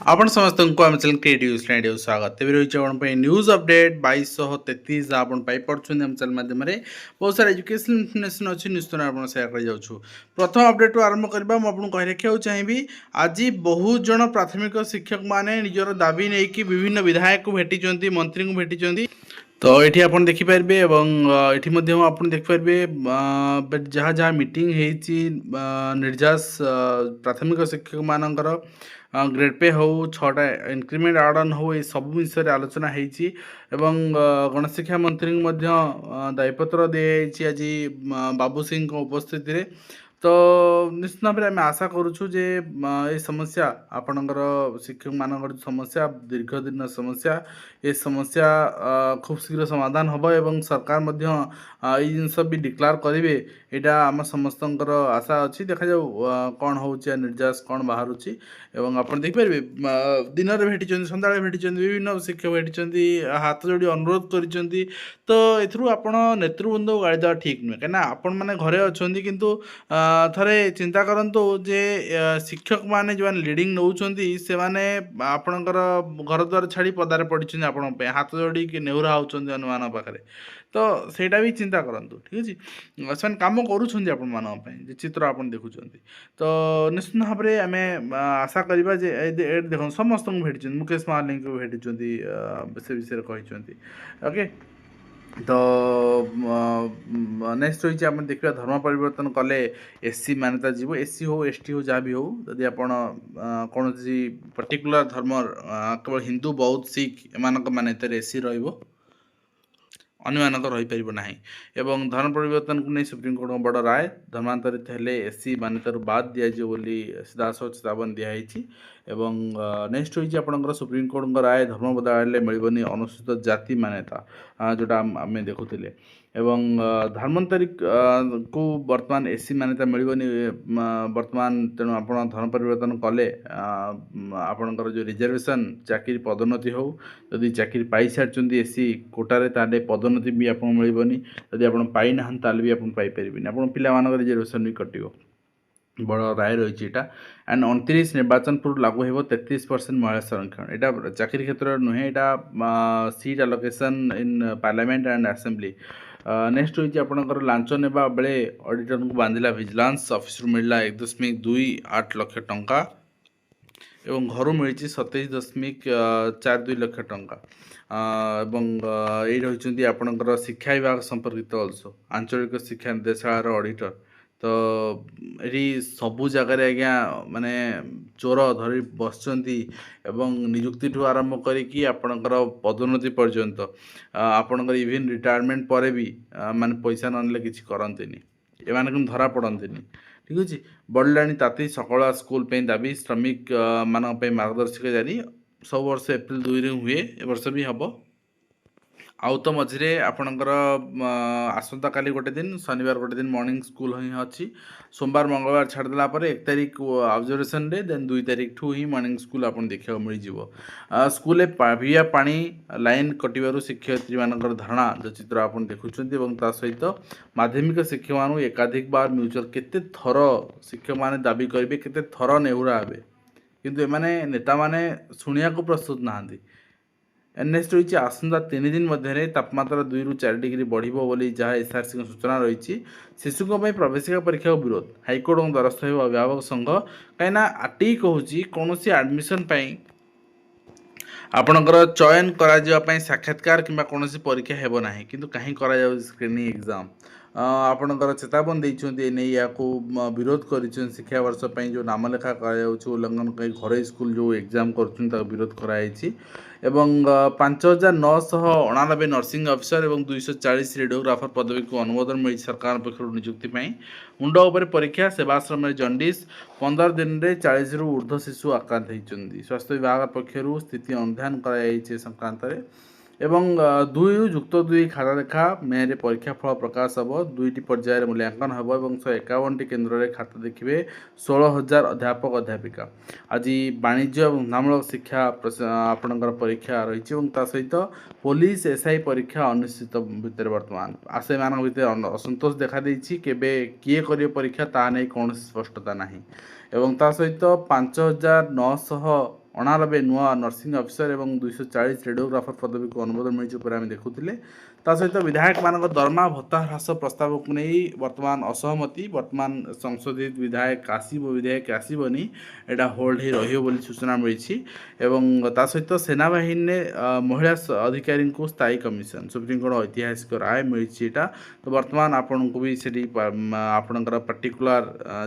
आपण समस्त आम चैनल क्रिएटिव स्टूडियो स्वागत तेज रही है न्यूज अपडेट 2233 आपण पाइपे आम चैनल माध्यम बहुत सारा एजुकेशन इनफर्मेशन अच्छी निश्चित आप सेयार कर जाऊँ। प्रथम अपडेट आरंभ करवा मुझे कही रखा चाहिए आज बहुत जन प्राथमिक शिक्षक मैंने निजर दाबी नहीं कि विभिन्न विधायक को भेटी मंत्री को भेटी तो ये आप देखिपारे आप देखिपारे जहाँ जहाँ मीटिंग निर्जास प्राथमिक शिक्षक मानकर ग्रेड पे हो 6टा इंक्रीमेंट आर्डन हो ये सब विषय आलोचना होती गणेश शिक्षा मंत्री दायिपत्र दी आज बाबू सिंह उपस्थित रे तो निश्चित भाव में आम आशा करुचु जे ये समस्या आपणकर शिक्षक मान समस्या दीर्घ दिन समस्या ये समस्या खूब शीघ्र समाधान हम एवं सरकार ये जिनस भी डिक्लेयर करेंगे यहाँ आम समस्त आशा अच्छी देखा जाऊ कौन हो निर्जास कौन बाहर एवं आप देखिपारे दिन में भेटी सन्ध्या भेटी विभिन्न शिक्षक भेटी हाथ जोड़ी अनुरोध कर तो एथरू नेतृवृंद को गाड़ी देवा ठीक नुहे कहीं आपण मैंने घरे अच्छा किंतु थरे चिंता करंतु जे शिक्षक माने जो लीडिंग नौचंती से माने आपणकर घर द्वार छाड़ी पदारे पड़ी आपण हाथ जोड़ी कि नेहुरा होचंती अनुमान पाखे तो सेटा भी चिंता करंतु ठीक अछि से काम करूछंती आपण मान जे चित्र आपण देखुछंती तो निश्चित भाव में आम आशा करवा जे देख समस्त को भेटी मुकेश महालिंग को भेटी से विषय कही ओके तो नेक्स्ट रही आप देखा धर्म परिवर्तन कले एससी मान्यता जीव एससी हो एसटी हो जहाँ भी हो जदि आप कौन पर्टिकुलर धर्म केवल हिंदू बौद्ध सिख एम मान्यतार एससी रही रही पार ना एवं धर्म परिवर्तन को नहीं सुप्रीमकोर्ट बड़ राय धर्मांतरित हेले एससी मान्यतार बाद दिज्व बोली सीधासख चेतावनी दिखाई एवं नेक्स्ट रही आपंकर सुप्रीमकोर्ट राय धर्म बदल मिलनी अनुसूचित जाति मान्यता जोटा आम देखुले एवं धर्मांतरित को वर्तमान एससी मान्यता मिलनी वर्तमान तेणु आप धर्म परिवर्तन कले आपणकर जो रिजर्वेशन चाकरी पदोन्नति हो जदि चाकरी पाई सारी एससी कोटारे ताले पदोन्नति भी आपको मिलनी जदि आप पाई ना भी आप पाइपर आप पिला रिजर्वेशन भी कटो बड़ राय रही है एंड 29 निर्वाचन पूर्व लागू हो 33% महिला संरक्षण यहाँ चाकरी क्षेत्र नुहे यहाँ seat allocation in parliament and assembly next रही आपंकर लांच नेबा बेले ऑडिटर को बांधिला विजिलेंस ऑफिस मिलला 1.28 लाख टंका एवं घर मिली 27.42 लाख टंका ये रही आपंकर शिक्षा विभाग संपर्कित अल्सो आंचलिक शिक्षा निर्देशालय ऑडिटर तो ये सबू जगार आज्ञा माने चोर धरी बसचंती एवं नियुक्ति ठू आरंभ करी आपणकर पदोन्नति पर्यंत आपणकर इवन रिटायरमेंट पर भी माने पैसा ननेले किछि करंतिनी एमानकु धरा पड़ंतिनी ठीक अच्छे बढ़लानी ताती सकला स्कूल पे दाबी श्रमिक मान मार्गदर्शिका जारी सब वर्ष एप्रिल 2 हुए ए वर्ष भी हम आउ तो मझे आपणकर आसंता काली गोटे दिन शनिवार गोटे दिन मॉर्निंग स्कूल ही अच्छी सोमवार मंगलवार छाड़देला 1 तारिख ऑब्जर्वेशन डे देन 2 तारिख ठू ही मॉर्निंग स्कूल आपन देखा मिल स्कूल पीवा पानी लाइन कटिबारु शिक्षयित्री मानकर धारणा जो चित्र आप देखुं सहित माध्यमिक शिक्षक मान एकाधिक बार म्यूचुअल केते थर शिक्षक माने दाबी करेंगे केते थर नेहुरा हे किंतु एमाने नेता माने शुणिया को प्रस्तुत नहांती नेक्स्ट रही आसंता 3 दिन मध्य तापमात्रा 2 ରୁ 4 डिग्री बढ़ी जहाँ एसआरसी सूचना रही शिशुओं प्रवेशिका परीक्षा को विरोध हाइकोर्ट और द्वारस्थ हो अभिभावक संघ कहीं आरटी कहूँ कौन आडमिशन आपणकर चयन कर साक्षात्कार कि कौन परीक्षा हेब ना कि कहीं स्क्रीनिंग एग्जाम आपणकर चेतावनी देते नहीं या विरोध कर शिक्षा वर्ष जो नामलेखा उल्लंघन कई घर स्कूल जो एग्जाम कर विरोध कराई एवं 5989 नर्सिंग अफिसर और 240 रेडियोग्राफर पदवी को अनुमोदन मिली सरकार पक्ष नियुक्ति मुंड उपर परीक्षा सेवाश्रम जंडिस 15 दिन में 40 ରୁ ऊर्ध्व शिशु आक्रांत होती स्वास्थ्य विभाग पक्षर स्थिति अनुधान कर संक्रांत ଏବଂ 2ରୁ ଯୁକ୍ତ 2 ଖାତା ଦେଖା ମେରେ ପରୀକ୍ଷା ଫଳ ପ୍ରକାଶ ହେବ। 2ଟି ପର୍ଯ୍ୟାୟରେ ମୂଲ୍ୟାଙ୍କନ ହେବ ଏବଂ 151ଟି କେନ୍ଦ୍ରରେ ଖାତା ଦେଖିବେ 16,000 ଅଧ୍ୟାପକ ଅଧ୍ୟାପିକା। ଆଜି ବାଣିଜ୍ୟ ଏବଂ ଧନ୍ଦାମୂଳକ ଶିକ୍ଷା ଆପଣଙ୍କର ପରୀକ୍ଷା ରହିଛି ଏବଂ ତା ସହିତ ପୋଲିସ ଏସ୍ଆଇ ପରୀକ୍ଷା ଅନିଶ୍ଚିତ ଭିତରେ ବର୍ତ୍ତମାନ ସେମାନଙ୍କ ଭିତରେ ଅସନ୍ତୋଷ ଦେଖାଦେଇଛି। କେବେ କିଏ କରିବ ପରୀକ୍ଷା ତାହା ନେଇ କୌଣସି ସ୍ପଷ୍ଟତା ନାହିଁ ଏବଂ ତା ସହିତ 5,999 ନୂଆ ନର୍ସିଂ ଅଫିସର ଏବଂ 240 ରେଡ଼ିଓଗ୍ରାଫର ପଦବୀକୁ ଅନୁମୋଦନ ମିଳିଛି ଉପରେ ଆମେ ଦେଖୁଥିଲେ। ତା ସହିତ ବିଧାୟକମାନଙ୍କ ଦରମା ଭତ୍ତା ହ୍ରାସ ପ୍ରସ୍ତାବକୁ ନେଇ ବର୍ତ୍ତମାନ ଅସହମତି। ବର୍ତ୍ତମାନ ସଂଶୋଧିତ ବିଧାୟକ ଆସିବନି, ଏଇଟା ହୋଲ୍ଡ ହେଇ ରହିବ ବୋଲି ସୂଚନା ମିଳିଛି ଏବଂ ତା ସହିତ ସେନାବାହିନୀରେ ମହିଳା ଅଧିକାରୀଙ୍କୁ ସ୍ଥାୟୀ କମିଶନ ସୁପ୍ରିମକୋର୍ଟ ଐତିହାସିକ ରାୟ ମିଳିଛି ଏଇଟା। ତ ବର୍ତ୍ତମାନ ଆପଣଙ୍କୁ ବି ସେଠି ଆପଣଙ୍କର ପାର୍ଟିକୁଲାର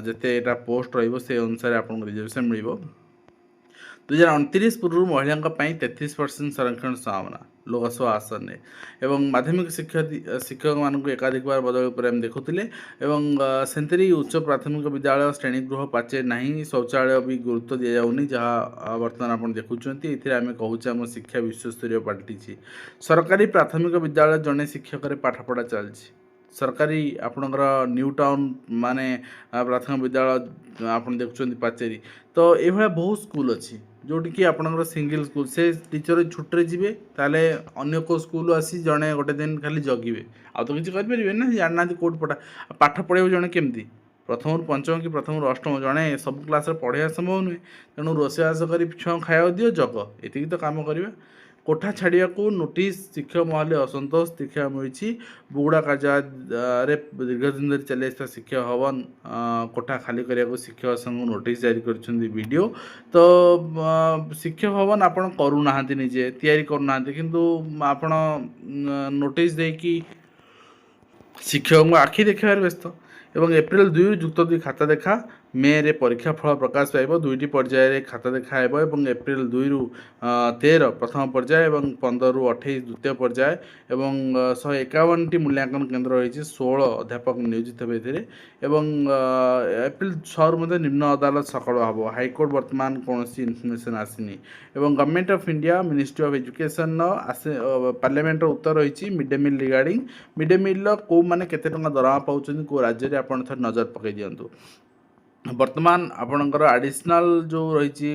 ଯେତେ ଏଇଟା ପୋଷ୍ଟ ରହିବ ସେ ଅନୁସାରେ ଆପଣଙ୍କୁ ରିଜର୍ଭେସନ୍ ମିଳିବ। 2029 ପୂର୍ବରୁ ମହିଳାଙ୍କ ପାଇଁ 33% ସଂରକ୍ଷଣ ସମ୍ଭାବନା ଲୋକସଭା ଆସନରେ ଏବଂ ମାଧ୍ୟମିକ ଶିକ୍ଷକମାନଙ୍କୁ ଏକାଧିକବାର ବଦଳି ଉପରେ ଆମେ ଦେଖୁଥିଲେ ଏବଂ ସେମିତି ଉଚ୍ଚ ପ୍ରାଥମିକ ବିଦ୍ୟାଳୟ ଶ୍ରେଣୀଗୃହ ପାଚେରୀ ନାହିଁ, ଶୌଚାଳୟ ବି ଗୁରୁତ୍ୱ ଦିଆଯାଉନି, ଯାହା ବର୍ତ୍ତମାନ ଆପଣ ଦେଖୁଛନ୍ତି। ଏଥିରେ ଆମେ କହୁଛେ ଆମ ଶିକ୍ଷା ବିଶ୍ୱସ୍ତରୀୟ ପାଲଟିଛି। ସରକାରୀ ପ୍ରାଥମିକ ବିଦ୍ୟାଳୟ ଜଣେ ଶିକ୍ଷକରେ ପାଠପଢ଼ା ଚାଲିଛି। ସରକାରୀ ଆପଣଙ୍କର ନ୍ୟୁ ଟାଉନ୍ ମାନେ ପ୍ରାଥମିକ ବିଦ୍ୟାଳୟ ଆପଣ ଦେଖୁଛନ୍ତି ପାଚେରୀ। ତ ଏଇଭଳିଆ ବହୁତ ସ୍କୁଲ ଅଛି ଯେଉଁଠିକି ଆପଣଙ୍କର ସିଙ୍ଗଲ ସ୍କୁଲ, ସେ ଟିଚର ଛୁଟିରେ ଯିବେ ତାହେଲେ ଅନ୍ୟ କେଉଁ ସ୍କୁଲରୁ ଆସି ଜଣେ ଗୋଟେ ଦିନ ଖାଲି ଜଗିବେ, ଆଉ ତ କିଛି କରିପାରିବେନି ନା, ଜାଣିନାହାନ୍ତି କେଉଁଠି ପାଠ ପଢ଼ାଇବ ଜଣେ କେମିତି। ପ୍ରଥମରୁ ପଞ୍ଚମ କି ପ୍ରଥମରୁ ଅଷ୍ଟମ ଜଣେ ସବୁ କ୍ଲାସ୍ରେ ପଢ଼ାଇବା ସମ୍ଭବ ନୁହେଁ। ତେଣୁ ରୋଷେଇବାସ କରି ଛୁଆଙ୍କୁ ଖାଇବାକୁ ଦିଅ, ଜଗ, ଏତିକି ତ କାମ କରିବା। କୋଠା ଛାଡ଼ିବାକୁ ନୋଟିସ୍, ଶିକ୍ଷକ ମହଲରେ ଅସନ୍ତୋଷ ଦେଖିବାକୁ ମିଳିଛି। ବୁଗୁଡ଼ା କାର୍ଯ୍ୟାଳୟରେ ଦୀର୍ଘ ଦିନ ଧରି ଚାଲି ଆସିଥିବା ଶିକ୍ଷକ ଭବନ କୋଠା ଖାଲି କରିବାକୁ ଶିକ୍ଷକ ସଂଘ ନୋଟିସ୍ ଜାରି କରିଛନ୍ତି ବିଡ଼ିଓ। ତ ଶିକ୍ଷକ ଭବନ ଆପଣ କରୁନାହାନ୍ତି, ନିଜେ ତିଆରି କରୁନାହାନ୍ତି, କିନ୍ତୁ ଆପଣ ନୋଟିସ୍ ଦେଇକି ଶିକ୍ଷକଙ୍କୁ ଆଖି ଦେଖାଇବାରେ ବ୍ୟସ୍ତ। ଏବଂ ଏପ୍ରିଲ 2ରୁ ଯୁକ୍ତ 2 ଖାତା ଦେଖା, ମେରେ ପରୀକ୍ଷା ଫଳ ପ୍ରକାଶ ପାଇବ। 2ଟି ପର୍ଯ୍ୟାୟରେ ଖାତା ଦେଖା ହେବ ଏବଂ ଏପ୍ରିଲ 2ରୁ 13 ପ୍ରଥମ ପର୍ଯ୍ୟାୟ ଏବଂ 15ରୁ 28 ଦ୍ୱିତୀୟ ପର୍ଯ୍ୟାୟ ଏବଂ 151ଟି ମୂଲ୍ୟାଙ୍କନ କେନ୍ଦ୍ର ରହିଛି। 16 ଅଧ୍ୟାପକ ନିୟୋଜିତ ହେବେ ଏଥିରେ ଏବଂ ଏପ୍ରିଲ 6ରୁ ମଧ୍ୟ ନିମ୍ନ ଅଦାଲତ ସକାଳ ହେବ। ହାଇକୋର୍ଟ ବର୍ତ୍ତମାନ କୌଣସି ଇନଫର୍ମେସନ୍ ଆସିନି ଏବଂ government of India ministry of ଏଜୁକେସନ୍ର ପାର୍ଲାମେଣ୍ଟର ଉତ୍ତର ରହିଛି mid day meal regarding. Mid day ମିଲ୍ର କେଉଁମାନେ କେତେ ଟଙ୍କା ଦରମା ପାଉଛନ୍ତି କେଉଁ ରାଜ୍ୟରେ ଆପଣ ଥରେ ନଜର ପକାଇ ଦିଅନ୍ତୁ। ବର୍ତ୍ତମାନ ଆପଣଙ୍କର ଆଡ଼ିସନାଲ୍ ଯେଉଁ ରହିଛି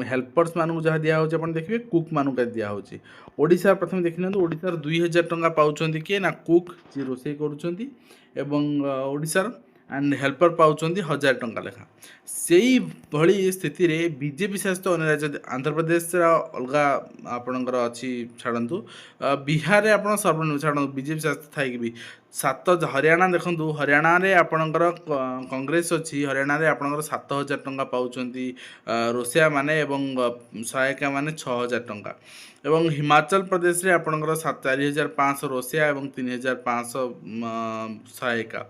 ହେଲ୍ପର୍ସ ମାନଙ୍କୁ ଯାହା ଦିଆହେଉଛି ଆପଣ ଦେଖିବେ, କୁକ୍ ମାନଙ୍କୁ ଦିଆହେଉଛି। ଓଡ଼ିଶା ପ୍ରଥମେ ଦେଖିନିଅନ୍ତୁ, ଓଡ଼ିଶାର 2,000 ଟଙ୍କା ପାଉଛନ୍ତି କିଏ ନା କୁକ୍, ଯିଏ ରୋଷେଇ କରୁଛନ୍ତି ଏବଂ ଓଡ଼ିଶାର ଆଣ୍ଡ ହେଲ୍ପର ପାଉଛନ୍ତି 1,000 ଟଙ୍କା ଲେଖା। ସେଇଭଳି ସ୍ଥିତିରେ ବିଜେପି ଶାସିତ ଅନ୍ୟ ରାଜ୍ୟ, ଆନ୍ଧ୍ରପ୍ରଦେଶର ଅଲଗା ଆପଣଙ୍କର ଅଛି, ଛାଡ଼ନ୍ତୁ, ବିହାରରେ ଆପଣ ସର୍ବନିମ୍ନ ଛାଡ଼ନ୍ତୁ, ବିଜେପି ଶାସିତ ଥାଇକି ବି ହରିୟାଣା ଦେଖନ୍ତୁ, ହରିୟାଣାରେ ଆପଣଙ୍କର କଂଗ୍ରେସ ଅଛି, ହରିୟାଣାରେ ଆପଣଙ୍କର 7,000 ଟଙ୍କା ପାଉଛନ୍ତି ରୋଷେଇଆ ମାନେ ଏବଂ ସହାୟିକା ମାନେ 6,000 ଟଙ୍କା ଏବଂ ହିମାଚଳ ପ୍ରଦେଶରେ ଆପଣଙ୍କର 4,500 ରୋଷେଇଆ ଏବଂ 3,500 ସହାୟିକା।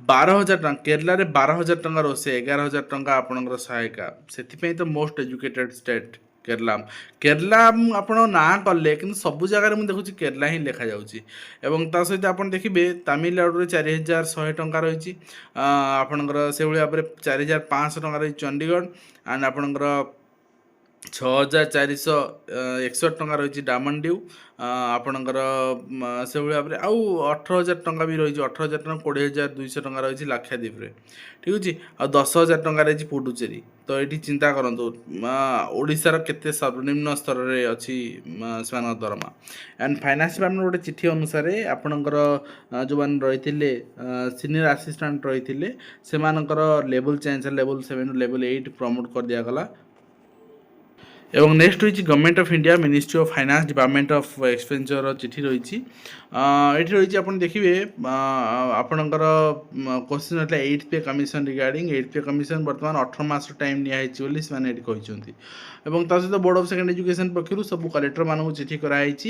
12,000 ଟଙ୍କା କେରଳାରେ, 12,000 ଟଙ୍କା ରୋଷେଇଆ, 11,000 ଟଙ୍କା ଆପଣଙ୍କର ସହାୟିକା। ସେଥିପାଇଁ ତ ମୋଷ୍ଟ ଏଜୁକେଟେଡ୍ ଷ୍ଟେଟ୍ କେରଲା ଆପଣ ନାଁ କଲେ କିନ୍ତୁ ସବୁ ଜାଗାରେ ମୁଁ ଦେଖୁଛି କେରଲା ହିଁ ଲେଖାଯାଉଛି ଏବଂ ତା ସହିତ ଆପଣ ଦେଖିବେ ତାମିଲନାଡ଼ୁରେ 4,100 ଟଙ୍କା ରହିଛି ଆପଣଙ୍କର, ସେଭଳି ଭାବରେ 4,500 ଟଙ୍କା ରହିଛି ଚଣ୍ଡିଗଡ଼ ଆଣ୍ଡ ଆପଣଙ୍କର 6,461 ଟଙ୍କା ରହିଛି ଡାମନଡିଉ ଆପଣଙ୍କର, ସେଭଳି ଭାବରେ ଆଉ 18,000 ଟଙ୍କା ବି ରହିଛି। 18,000 ଟଙ୍କା 20,200 ଟଙ୍କା ରହିଛି ଲାକ୍ଷାଦ୍ୱୀପରେ, ଠିକ୍ ଅଛି, ଆଉ 10,000 ଟଙ୍କା ରହିଛି ପୁଡୁଚେରୀ। ତ ଏଇଠି ଚିନ୍ତା କରନ୍ତୁ ଓଡ଼ିଶାର କେତେ ସର୍ବନିମ୍ନ ସ୍ତରରେ ଅଛି ସେମାନଙ୍କ ଦରମା। ଆଣ୍ଡ ଫାଇନାନ୍ସ ଡିପାର୍ଟମେଣ୍ଟ ଗୋଟେ ଚିଠି ଅନୁସାରେ ଆପଣଙ୍କର ଯେଉଁମାନେ ରହିଥିଲେ ସିନିୟର ଆସିଷ୍ଟାଣ୍ଟ ରହିଥିଲେ ସେମାନଙ୍କର ଲେବୁଲ୍ ଚେଞ୍ଜ, ଲେବୁଲ୍ 7ରୁ ଲେବୁଲ୍ 8 ପ୍ରମୋଟ୍ କରିଦିଆଗଲା। এবং নেক্সট রয়েছে government of India ministry of finance department of এক্সপেন্সর চিঠি রয়েছে। এটি রয়েছে আপনার দেখবে আপনার কোশ্চিন হল 8th pay commission regarding 8th pay commission বর্তমান 18 মাস টাইম নিয়াহইছি বলে সে এটি କହିଛନ୍ତି এবং তা সহ বোর্ড অফ সেকেন্ডারি এজুকেশন পক্ষর সবু কলেক্টর মানুষ চিঠি করাইছি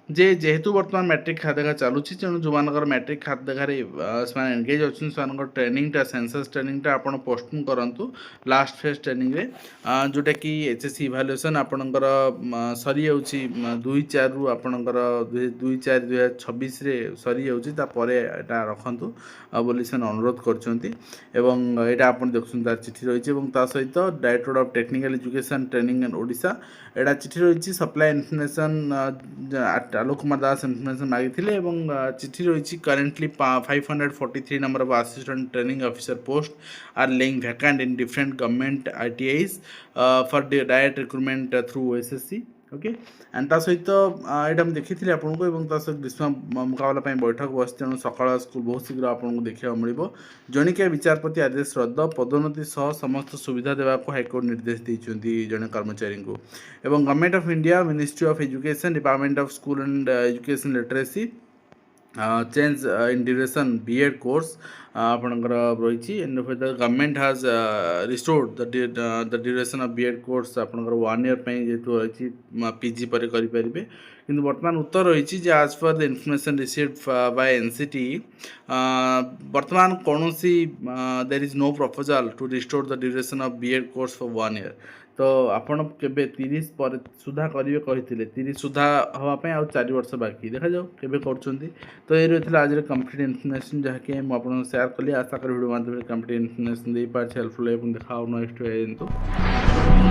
যে যেহেতু বর্তমান ম্যাট্রিক খাত দেখা চালুছি তেমন যে ম্যাট্রিক খাত দেখার সে এনগেজ অনেক সে ট্রেনিংটা সেন্সস ট্রেনিংটা আপনার পোস্টপোন করতু লাস্ট ফেজ ট্রেনিংরে जोटा कि एचएससी इभालुएसन आपणकर सरी जाऊँगी 2/4 आपणकर 2/4/2026 सरी जाऊँगी एटा रखु बोली से अनुरोध करछंती एवं एटा आपण देखुछन तार चिठी रही सहित directorate of technical education training in Odisha एटा चिठी रही supply information Alok Kumar Das information मागिथिले एवं चिठी रही currently 543 number of assistant training officer post are lying vacant in different government ITIs for direct recruitment through SSC okay and ता सहित यहाँ देखी आपको और सहित ग्रीष्म मुकाबला बैठक बस तेणु सकाल स्कूल बहुत शीघ्र आपको देखा मिल जनिकिया विचारपति आदेश रद्द पदोन्नति सह समस्त सुविधा देवाक हाइकोर्ट निर्देश देते जड़े कर्मचारी को एवं government of India ministry of education department of school and education literacy change in duration B.Ed course आपणकर रही गवर्नमेंट हाज restored the duration of B.Ed course आपणकर 1 ईयर जेहतु रही PG पर करेंगे किंतु वर्तमान उत्तर रही आज पर the information received by NCT वर्तमान कौन सी there is no proposal to restore the duration of B.Ed course for 1 year तो आपण केबे 30 पर सुधा करेंगे कहते 30 सुधा हाँपाई आउ 4 वर्ष बाकी देखा जाऊ केबे कर तो ये रही आज कंप्लीट इनफॉरमेशन जहाँकि मुझे शेयर कली आशा कर वीडियो माध्यम कंप्लीट इनफॉरमेशन दे पारे हेल्पफुल देखा नेक्स्ट